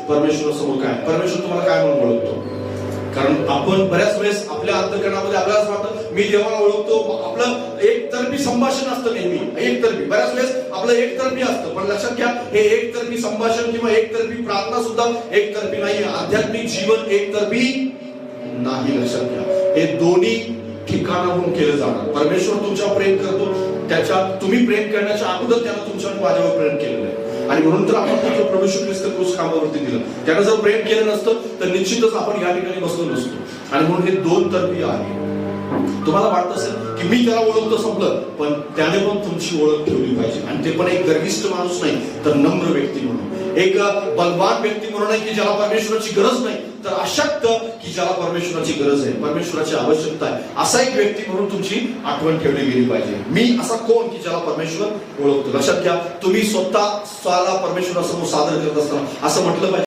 परमेश्वरासमोर काय, परमेश्वर तुम्हाला काय म्हणून ओळखतो? कारण आपण बऱ्याच वेळेस आपल्या अंतःकरणामध्ये आपल्याला वाटतं मी देवाला ओळखतो, आपलं एकतर्फी संभाषण असतं नेहमी, एकतर्फी. बऱ्याच वेळेस आपलं एकतर्फी असतं, पण लक्षात घ्या हे एकतर्फी संभाषण किंवा एकतर्फी प्रार्थना सुद्धा एकतर्फी नाही. आध्यात्मिक जीवन एकतर्फी नाही, लक्षात घ्या. हे दोन्ही ठिकाणाहून केलं जाणार. परमेश्वर तुमच्यावर प्रेम करतो, तुम्ही प्रेम करण्याच्या अगोदर त्यानं तुमच्यावर माझ्यावर प्रेम केलेलं आहे. आणि म्हणून तर आपण प्रभू येशू ख्रिस्त क्रूस खांबावरती दिलं. त्यानं जर प्रेम केलं नसतं तर निश्चितच आपण या ठिकाणी बसलो नसतो. आणि म्हणून हे दोन तर्फी आहे. तुम्हाला वाटत असेल की मी त्याला ओळखतो संपलं, पण त्याने पण तुमची ओळख ठेवली पाहिजे. आणि ते पण एक गर्विष्ठ माणूस नाही, तर नम्र व्यक्ती म्हणून, एक बलवान व्यक्ती म्हणून नाही की ज्याला परमेश्वराची गरज नाही, तर अशक्त की ज्याला परमेश्वराची गरज आहे, परमेश्वराची आवश्यकता आहे, असा एक व्यक्ती म्हणून तुमची आठवण ठेवली गेली पाहिजे. मी असा कोण की ज्याला परमेश्वर ओळखतो. लक्षात घ्या, तुम्ही स्वतःला परमेश्वरासमोर सादर करत असताना असं म्हटलं पाहिजे